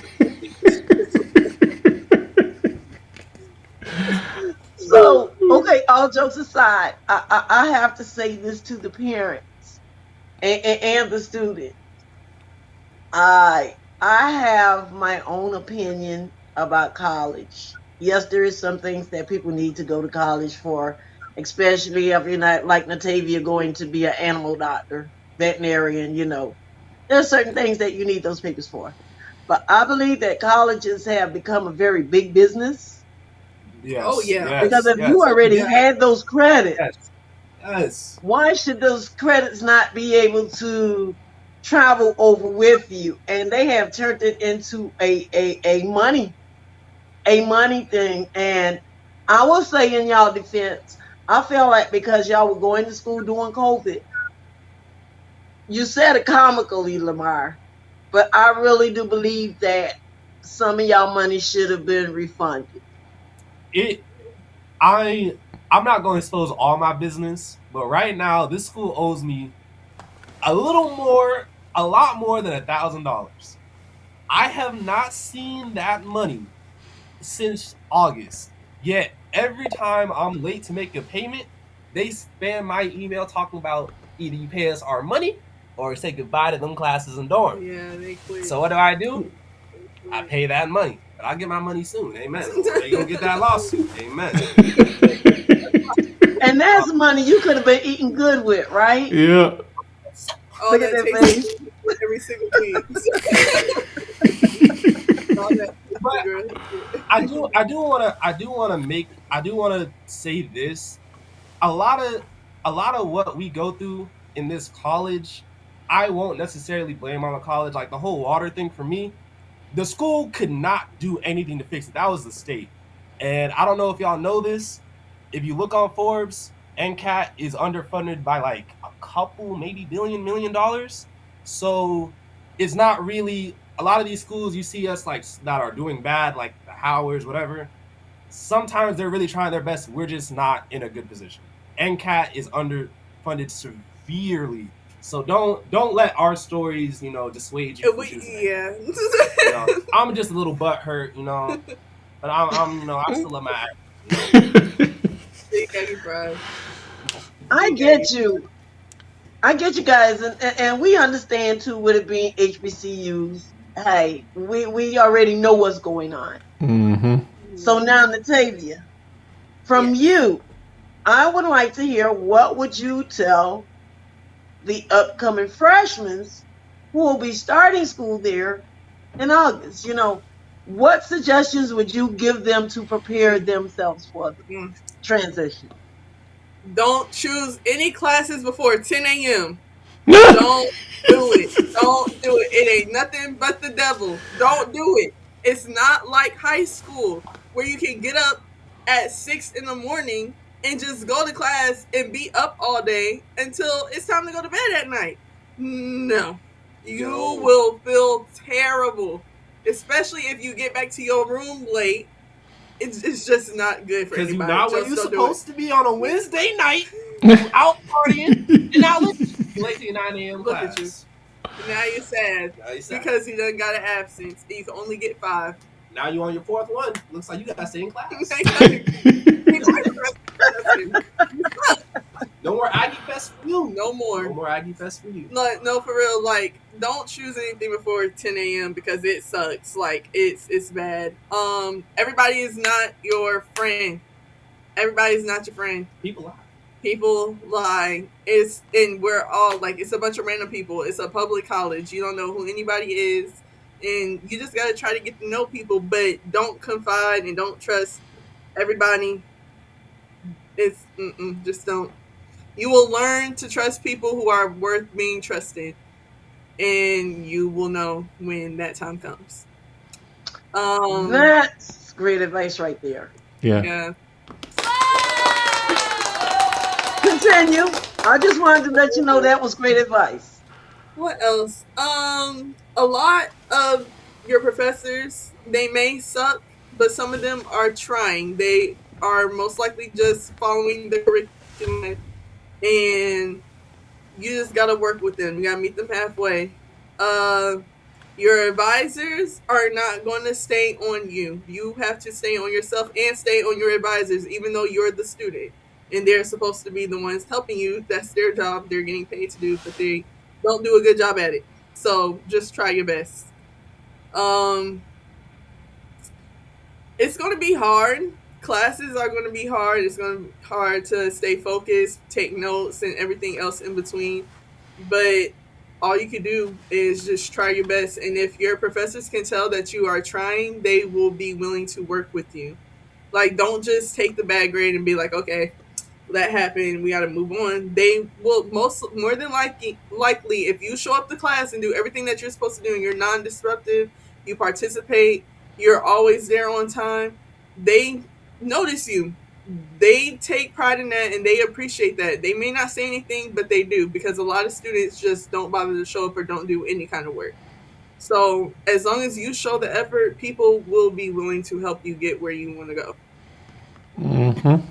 So, okay, all jokes aside, I have to say this to the parents and the students. I have my own opinion about college. Yes, there is some things that people need to go to college for, especially if you're not like Natavia going to be an animal doctor, veterinarian, There's certain things that you need those papers for. But I believe that colleges have become a very big business. Yes. Oh, yeah. Yes, Because if yes, you already yes, had those credits, yes. why should those credits not be able to travel over with you? And they have turned it into a money thing. And I will say in y'all defense, I feel like because y'all were going to school during COVID, you said it comically, Lamar, but I really do believe that some of y'all money should have been refunded. I'm not going to expose all my business, but right now this school owes me a lot more than $1,000. I have not seen that money since August. Yet every time I'm late to make a payment, they spam my email talking about either you pay us our money or say goodbye to them classes and dorm. Yeah, they quit. So what do? I pay that money, but I'll get my money soon. Amen. They gonna get that lawsuit. Amen. And that's money you could have been eating good with, right? Yeah. Oh, Look at that face. Every single piece. But I do want to say this. A lot of what we go through in this college, I won't necessarily blame on the college. Like the whole water thing for me, the school could not do anything to fix it. That was the state. And I don't know if y'all know this. If you look on Forbes, NCAT is underfunded by like a couple, maybe $1 million. So it's not really, a lot of these schools you see us like that are doing bad, like the Howards, whatever. Sometimes they're really trying their best. We're just not in a good position. NCAT is underfunded severely. So don't let our stories, dissuade you. Yeah. I'm just a little butthurt, but I still love my act. I get you. I get you guys, and we understand too with it being HBCUs. Hey, we already know what's going on. Mm-hmm. So now, Natavia, from you, I would like to hear what would you tell the upcoming freshmen who will be starting school there in August? What suggestions would you give them to prepare themselves for the transition? Don't choose any classes before 10 a.m. Don't do it. Don't do it. It ain't nothing but the devil. Don't do it. It's not like high school where you can get up at 6 in the morning and just go to class and be up all day until it's time to go to bed at night. No. You will feel terrible, especially if you get back to your room late. It's just not good for anybody. Because not when you're supposed to be on a Wednesday night, out partying, and now look, you late to your 9 a.m. class. Now you're sad Now you sad. because you done got an absence. And you can only get 5. Now you on your 4th one. Looks like you gotta stay in class. No more Aggie Fest for you. No more. No more Aggie Fest for you. No, for real. Like, don't choose anything before 10 a.m. because it sucks. Like, it's bad. Everybody is not your friend. Everybody's not your friend. People lie. People lie. And we're all like, it's a bunch of random people. It's a public college. You don't know who anybody is, and you just gotta try to get to know people. But don't confide and don't trust everybody. It's just don't. You will learn to trust people who are worth being trusted, and you will know when that time comes. That's great advice right there. Yeah. Continue. I just wanted to let you know that was great advice. What else? A lot of your professors, they may suck, but some of them are trying. They are most likely just following the curriculum, and you just gotta work with them. You gotta meet them halfway. Your advisors are not going to stay on you. You have to stay on yourself and stay on your advisors, even though you're the student. And they're supposed to be the ones helping you. That's their job. They're getting paid to do, but they don't do a good job at it. So just try your best. It's going to be hard. Classes are going to be hard. It's going to be hard to stay focused, take notes, and everything else in between. But all you can do is just try your best. And if your professors can tell that you are trying, they will be willing to work with you. Like, don't just take the bad grade and be like, okay, that happened, we got to move on. They will more than likely, if you show up to class and do everything that you're supposed to do and you're non-disruptive, you participate, you're always there on time, they notice you. They take pride in that and they appreciate that. They may not say anything, but they do, because a lot of students just don't bother to show up or don't do any kind of work. So as long as you show the effort, people will be willing to help you get where you want to go. Mm-hmm.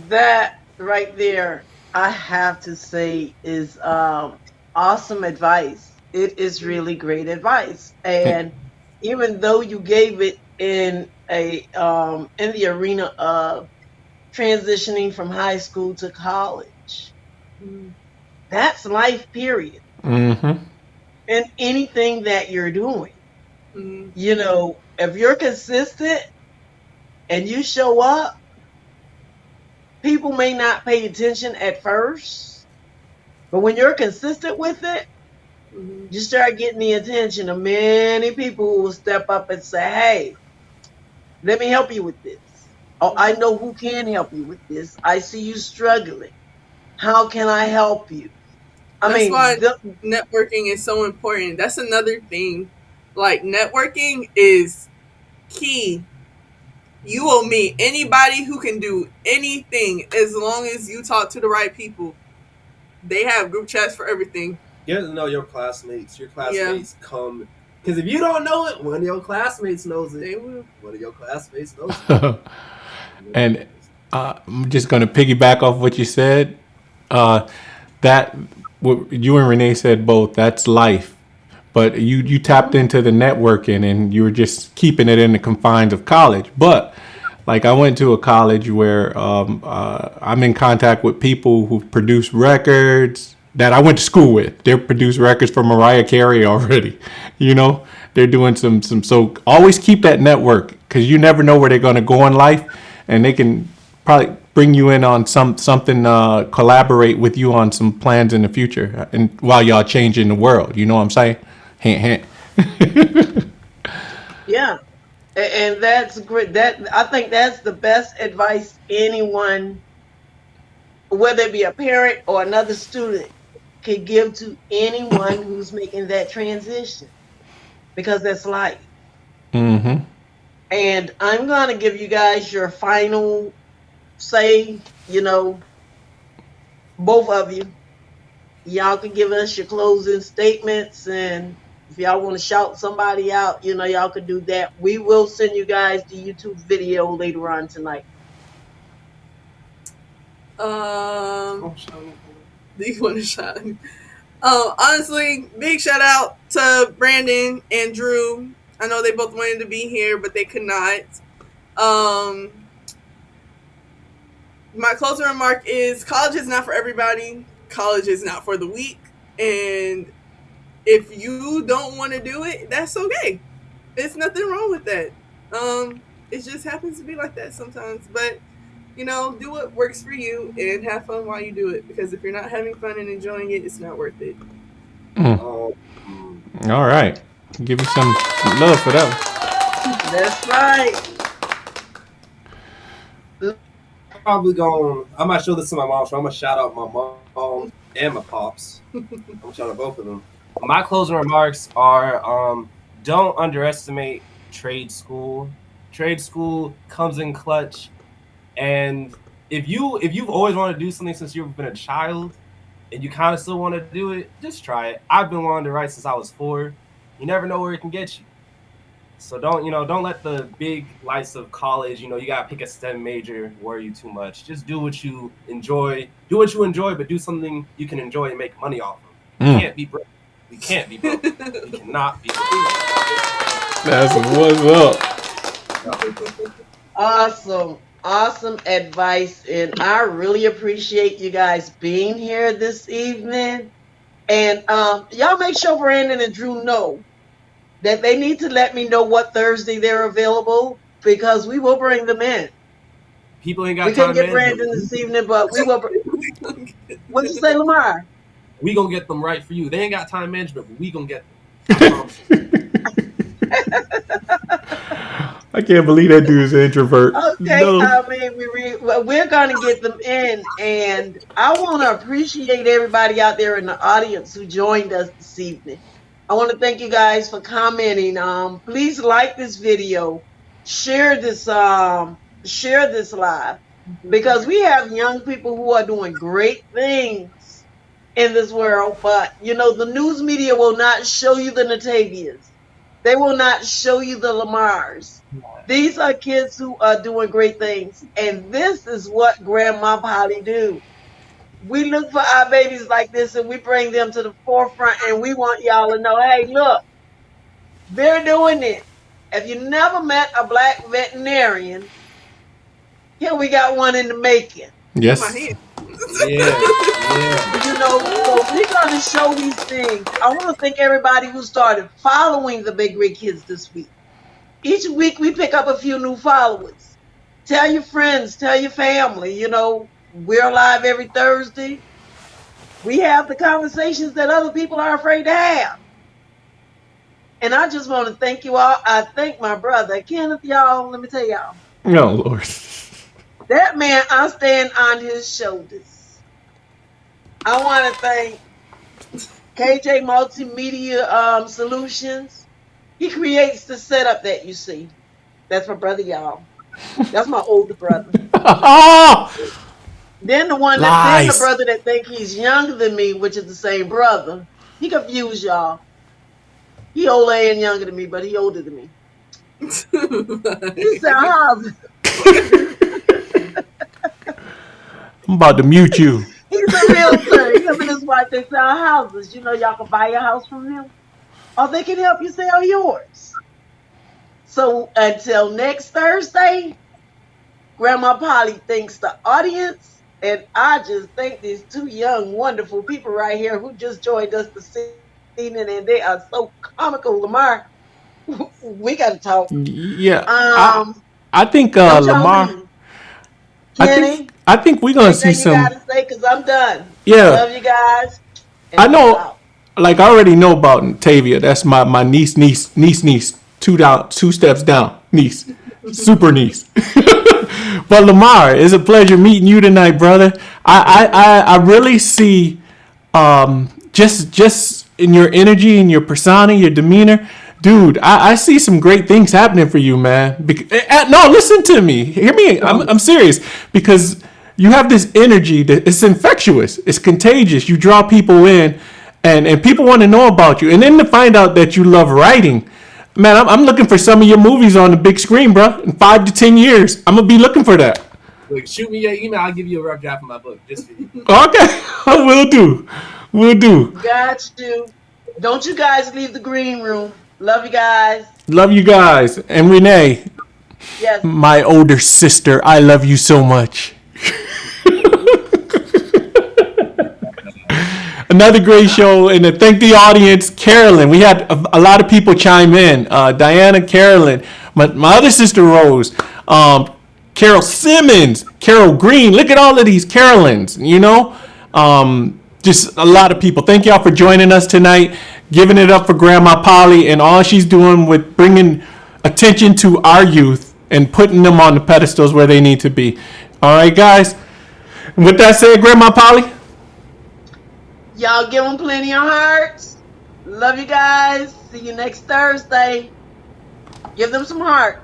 That right there, I have to say, is awesome advice. It is really great advice, and even though you gave it in the arena of transitioning from high school to college, that's life, period. Mm-hmm. And anything that you're doing, Mm-hmm. you know, if you're consistent and you show up, people may not pay attention at first, but when you're consistent with it, you start getting the attention of many people who will step up and say, hey, let me help you with this. Oh, I know who can help you with this. I see you struggling. How can I help you? That's why networking is so important. That's another thing. Like, networking is key. You will meet anybody who can do anything as long as you talk to the right people. They have group chats for everything. You have to know your classmates. Your classmates come, because if you don't know it, one of your classmates knows it. They will. One of your classmates knows it. And I'm just going to piggyback off what you said. That what you and Renee said both. That's life. But you tapped into the networking and you were just keeping it in the confines of college. But like, I went to a college where I'm in contact with people who produce records that I went to school with. They produce records for Mariah Carey already. You know, they're doing some. So always keep that network, because you never know where they're going to go in life, and they can probably bring you in on something, collaborate with you on some plans in the future, and while y'all changing the world. You know what I'm saying? Hint, hint. Yeah. And that's great. That, I think that's the best advice anyone, whether it be a parent or another student, can give to anyone who's making that transition, because that's life. Mm-hmm. And I'm going to give you guys your final say, you know, both of you. Y'all can give us your closing statements, and if y'all want to shout somebody out, you know, y'all can do that. We will send you guys the YouTube video later on tonight. Do you want to shout? Honestly, big shout out to Brandon and Drew. I know they both wanted to be here, but they could not. Um, my closing remark is college is not for everybody. College is not for the weak. And if you don't want to do it, that's okay. There's nothing wrong with that. It just happens to be like that sometimes. But, do what works for you and have fun while you do it. Because if you're not having fun and enjoying it, it's not worth it. All right. Give you some love for that That's right. I might show this to my mom, so I'm gonna shout out my mom and my pops. I'm gonna shout out both of them. My closing remarks are don't underestimate trade school. Trade school comes in clutch, and if you've always wanted to do something since you've been a child and you kind of still want to do it, just try it. I've been wanting to write since I was 4. You never know where it can get you. So don't let the big lights of college, you gotta pick a STEM major, worry you too much. Just do what you enjoy. Do what you enjoy, but do something you can enjoy and make money off of. You can't be broke. We can't be broke. We cannot be broke. That's what's up. Awesome advice, and I really appreciate you guys being here this evening. And y'all make sure Brandon and Drew know that they need to let me know what Thursday they're available, because we will bring them in. People ain't got we time. We couldn't get Brandon this evening, but we will. What'd you say, Lamar? We gonna get them right for you. They ain't got time management, but we gonna get them. I can't believe that dude's an introvert. Okay, no. I mean, we're going to get them in, and I want to appreciate everybody out there in the audience who joined us this evening. I want to thank you guys for commenting. Please like this video, share this live, because we have young people who are doing great things in this world. But the news media will not show you the Natavias. They will not show you the Lamars. These are kids who are doing great things. And this is what Grandma Polly do. We look for our babies like this and we bring them to the forefront, and we want y'all to know, hey, look, they're doing it. If you never met a Black veterinarian, here we got one in the making. Yes. Yeah. So we're going to show these things. I want to thank everybody who started following the Big Rig Kids this week. Each week we pick up a few new followers. Tell your friends, tell your family. We're live every Thursday. We have the conversations that other people are afraid to have. And I just want to thank you all. I thank my brother, Kenneth, y'all. Let me tell y'all. Oh, Lord. That man, I stand on his shoulders. I want to thank KJ Multimedia Solutions. He creates the setup that you see. That's my brother, y'all. That's my older brother. Then the brother that think he's younger than me, which is the same brother. He confused y'all. He older and younger than me, but he older than me. He said, I'm about to mute you. He's a realtor. Him and his wife, they sell houses. Y'all can buy your house from them, or they can help you sell yours. So until next Thursday, Grandma Polly thanks the audience, and I just thank these 2 young, wonderful people right here who just joined us this evening, and they are so comical. Lamar, we got to talk. Yeah. I think Lamar. Kenny, I think we're gonna see some. You gotta say, because I'm done. Yeah. Love you guys. I know. Like, I already know about Tavia. That's my niece. 2 steps down, niece, super niece. But Lamar, it's a pleasure meeting you tonight, brother. I really see, just in your energy, in your persona, your demeanor, dude. I see some great things happening for you, man. No, listen to me. Hear me. I'm serious, because you have this energy that it's infectious. It's contagious. You draw people in. And people want to know about you. And then to find out that you love writing. Man, I'm looking for some of your movies on the big screen, bro. In 5 to 10 years, I'm going to be looking for that. Look, shoot me your email. I'll give you a rough draft of my book. Just for you. Okay. I will do. We'll do. Got you. Don't you guys leave the green room. Love you guys. Love you guys. And Renee, Yes. my older sister, I love you so much. Another great show, and to thank the audience. Carolyn, we had a lot of people chime in. Diana, Carolyn, my other sister Rose, Carol Simmons, Carol Green. Look at all of these Carolyns, you know? Just a lot of people. Thank y'all for joining us tonight, giving it up for Grandma Polly and all she's doing with bringing attention to our youth and putting them on the pedestals where they need to be. All right, guys. And with that said, Grandma Polly. Y'all give them plenty of hearts. Love you guys. See you next Thursday. Give them some hearts.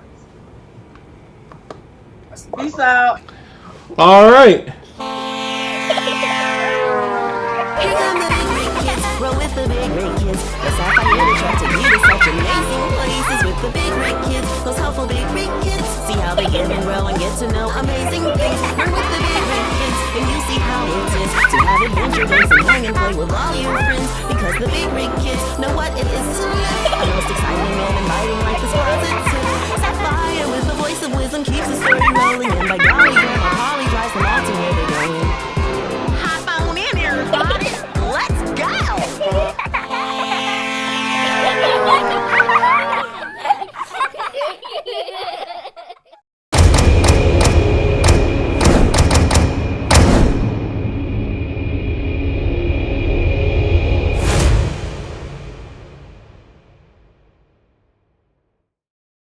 Peace out. All right. Here come the big rig kids, roll with the big rig kids. Let's have fun here to try to you to such amazing places with the big rig kids. Those helpful big rig kids, see how they give and grow and get to know amazing things. Learn with the big rig kids, and you see how it is to have adventure days and hang and play with all your friends. Because the big rig kids know what it is to live. The most exciting and inviting life is positive. Sapphire with